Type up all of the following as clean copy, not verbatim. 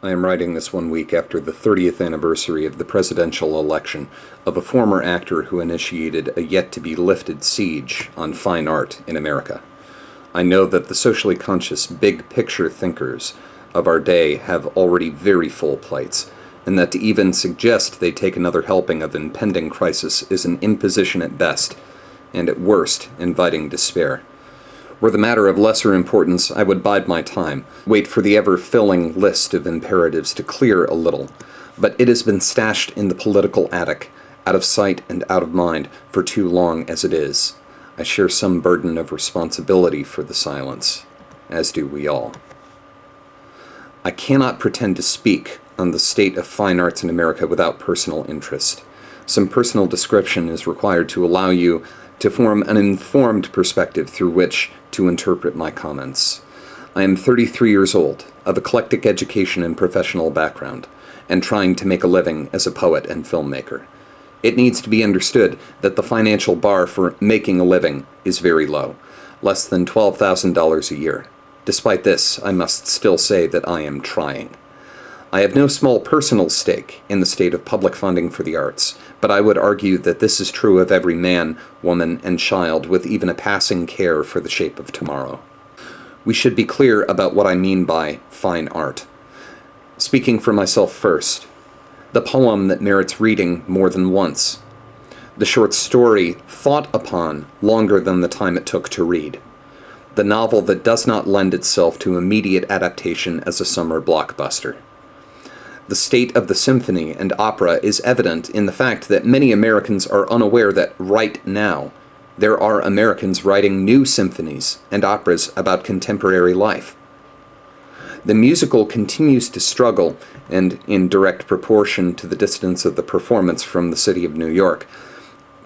I am writing this 1 week after the 30th anniversary of the presidential election of a former actor who initiated a yet-to-be-lifted siege on fine art in America. I know that the socially conscious big-picture thinkers of our day have already very full plates, and that to even suggest they take another helping of impending crisis is an imposition at best, and at worst, inviting despair. Were the matter of lesser importance, I would bide my time, wait for the ever-filling list of imperatives to clear a little. But it has been stashed in the political attic, out of sight and out of mind, for too long as it is. I share some burden of responsibility for the silence, as do we all. I cannot pretend to speak on the state of fine arts in America without personal interest. Some personal description is required to allow you to form an informed perspective through which to interpret my comments. I am 33 years old, of eclectic education and professional background, and trying to make a living as a poet and filmmaker. It needs to be understood that the financial bar for making a living is very low, less than $12,000 a year. Despite this, I must still say that I am trying. I have no small personal stake in the state of public funding for the arts, but I would argue that this is true of every man, woman, and child with even a passing care for the shape of tomorrow. We should be clear about what I mean by fine art. Speaking for myself first, the poem that merits reading more than once, the short story thought upon longer than the time it took to read, the novel that does not lend itself to immediate adaptation as a summer blockbuster. The state of the symphony and opera is evident in the fact that many Americans are unaware that right now there are Americans writing new symphonies and operas about contemporary life. The musical continues to struggle, and in direct proportion to the distance of the performance from the city of New York,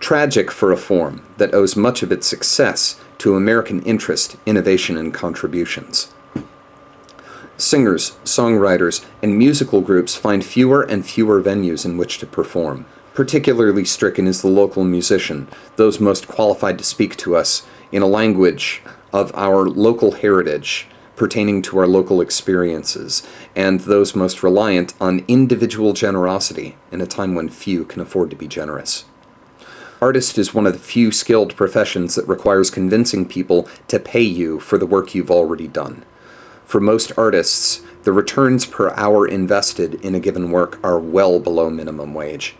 tragic for a form that owes much of its success to American interest, innovation, and contributions. Singers, songwriters, and musical groups find fewer and fewer venues in which to perform. Particularly stricken is the local musician, those most qualified to speak to us in a language of our local heritage, pertaining to our local experiences, and those most reliant on individual generosity in a time when few can afford to be generous. Artist is one of the few skilled professions that requires convincing people to pay you for the work you've already done. For most artists, the returns per hour invested in a given work are well below minimum wage.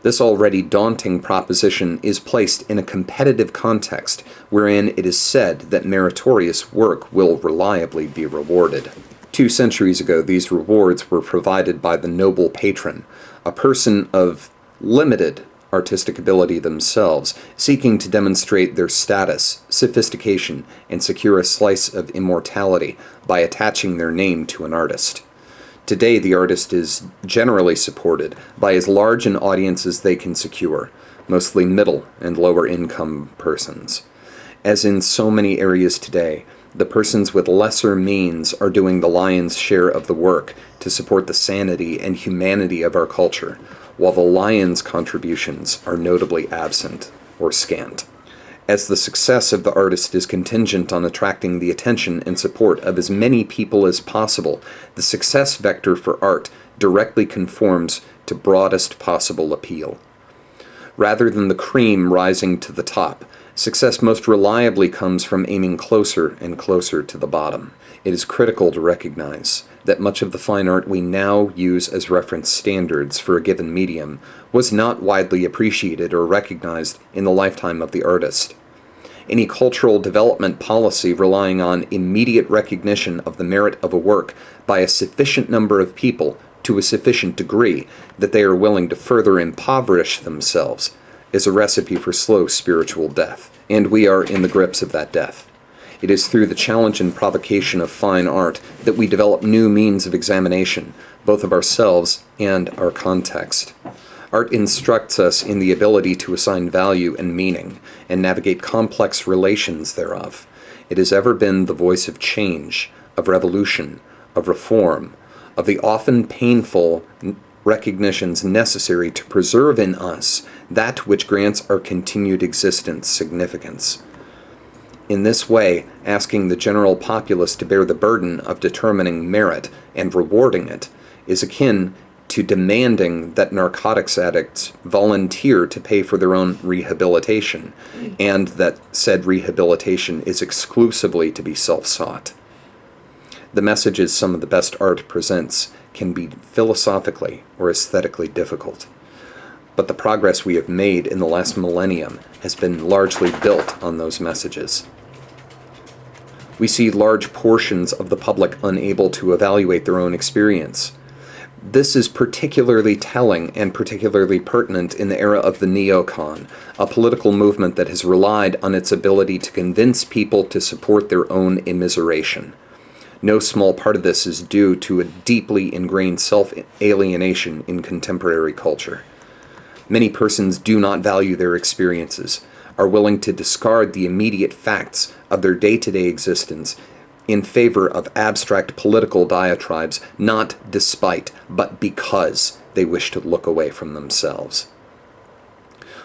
This already daunting proposition is placed in a competitive context wherein it is said that meritorious work will reliably be rewarded. 2 centuries ago, these rewards were provided by the noble patron, a person of limited artistic ability themselves, seeking to demonstrate their status, sophistication, and secure a slice of immortality by attaching their name to an artist. Today, the artist is generally supported by as large an audience as they can secure, mostly middle and lower income persons. As in so many areas today, the persons with lesser means are doing the lion's share of the work to support the sanity and humanity of our culture, while the lion's contributions are notably absent or scant. As the success of the artist is contingent on attracting the attention and support of as many people as possible, the success vector for art directly conforms to broadest possible appeal. Rather than the cream rising to the top, success most reliably comes from aiming closer and closer to the bottom. It is critical to recognize that much of the fine art we now use as reference standards for a given medium was not widely appreciated or recognized in the lifetime of the artist. Any cultural development policy relying on immediate recognition of the merit of a work by a sufficient number of people to a sufficient degree that they are willing to further impoverish themselves is a recipe for slow spiritual death, and we are in the grips of that death. It is through the challenge and provocation of fine art that we develop new means of examination, both of ourselves and our context. Art instructs us in the ability to assign value and meaning, and navigate complex relations thereof. It has ever been the voice of change, of revolution, of reform, of the often painful recognitions necessary to preserve in us that which grants our continued existence significance. In this way, asking the general populace to bear the burden of determining merit and rewarding it is akin to demanding that narcotics addicts volunteer to pay for their own rehabilitation, and that said rehabilitation is exclusively to be self-sought. The messages some of the best art presents can be philosophically or aesthetically difficult, but the progress we have made in the last millennium has been largely built on those messages. We see large portions of the public unable to evaluate their own experience. This is particularly telling and particularly pertinent in the era of the neocon, a political movement that has relied on its ability to convince people to support their own immiseration. No small part of this is due to a deeply ingrained self-alienation in contemporary culture. Many persons do not value their experiences, are willing to discard the immediate facts of their day-to-day existence in favor of abstract political diatribes, not despite, but because they wish to look away from themselves.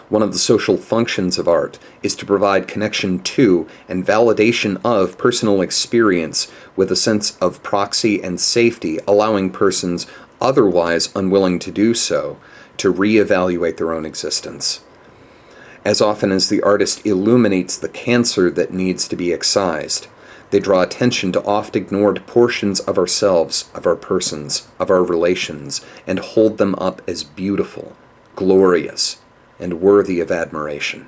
One of the social functions of art is to provide connection to and validation of personal experience with a sense of proxy and safety, allowing persons otherwise unwilling to do so to reevaluate their own existence. As often as the artist illuminates the cancer that needs to be excised, they draw attention to oft-ignored portions of ourselves, of our persons, of our relations, and hold them up as beautiful, glorious, and worthy of admiration.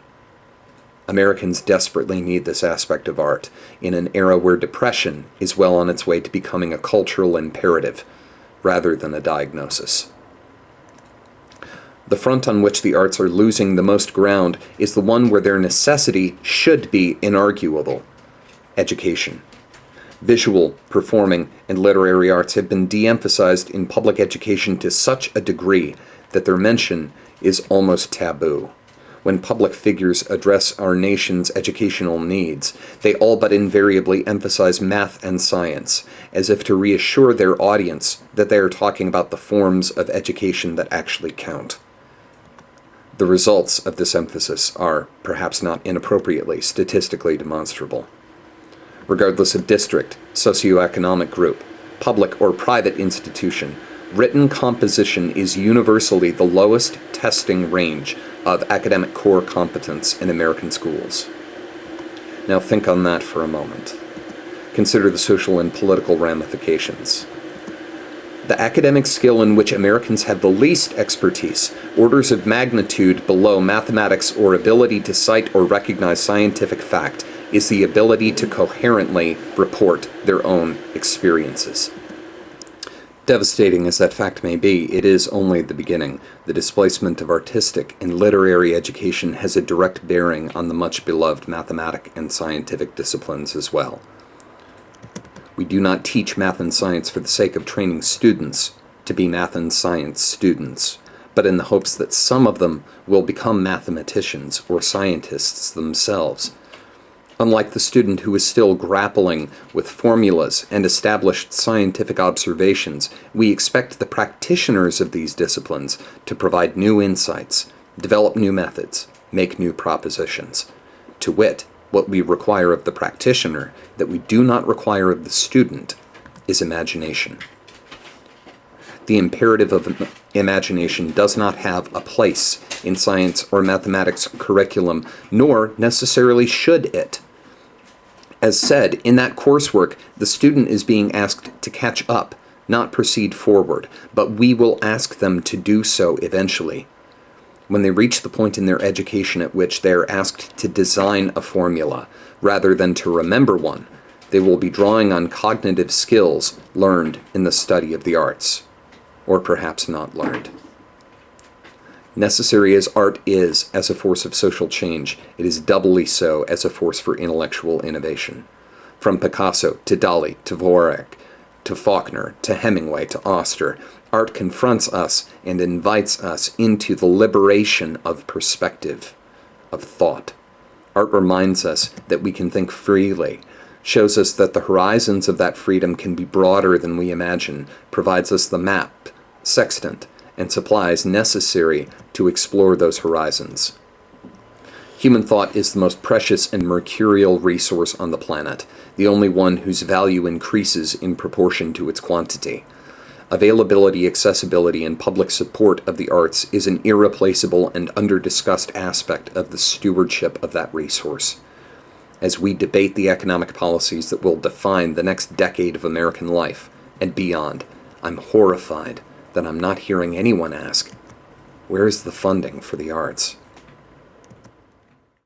Americans desperately need this aspect of art in an era where depression is well on its way to becoming a cultural imperative rather than a diagnosis. The front on which the arts are losing the most ground is the one where their necessity should be inarguable: education. Visual, performing, and literary arts have been de-emphasized in public education to such a degree that their mention is almost taboo. When public figures address our nation's educational needs, they all but invariably emphasize math and science, as if to reassure their audience that they are talking about the forms of education that actually count. The results of this emphasis are, perhaps not inappropriately, statistically demonstrable. Regardless of district, socioeconomic group, public or private institution, written composition is universally the lowest testing range of academic core competence in American schools. Now think on that for a moment. Consider the social and political ramifications. The academic skill in which Americans have the least expertise, orders of magnitude below mathematics or ability to cite or recognize scientific fact, is the ability to coherently report their own experiences. Devastating as that fact may be, it is only the beginning. The displacement of artistic and literary education has a direct bearing on the much-beloved mathematic and scientific disciplines as well. We do not teach math and science for the sake of training students to be math and science students, but in the hopes that some of them will become mathematicians or scientists themselves. Unlike the student who is still grappling with formulas and established scientific observations, we expect the practitioners of these disciplines to provide new insights, develop new methods, make new propositions. To wit, what we require of the practitioner that we do not require of the student is imagination. The imperative of imagination does not have a place in science or mathematics curriculum, nor necessarily should it. As said, in that coursework, the student is being asked to catch up, not proceed forward, but we will ask them to do so eventually. When they reach the point in their education at which they are asked to design a formula, rather than to remember one, they will be drawing on cognitive skills learned in the study of the arts, or perhaps not learned. Necessary as art is as a force of social change, it is doubly so as a force for intellectual innovation. From Picasso to Dali to Dvorak to Faulkner to Hemingway to Auster, art confronts us and invites us into the liberation of perspective, of thought. Art reminds us that we can think freely, shows us that the horizons of that freedom can be broader than we imagine, provides us the map, sextant, and supplies necessary to explore those horizons. Human thought is the most precious and mercurial resource on the planet, the only one whose value increases in proportion to its quantity. Availability, accessibility, and public support of the arts is an irreplaceable and under-discussed aspect of the stewardship of that resource. As we debate the economic policies that will define the next decade of American life and beyond, I'm horrified that I'm not hearing anyone ask, where is the funding for the arts?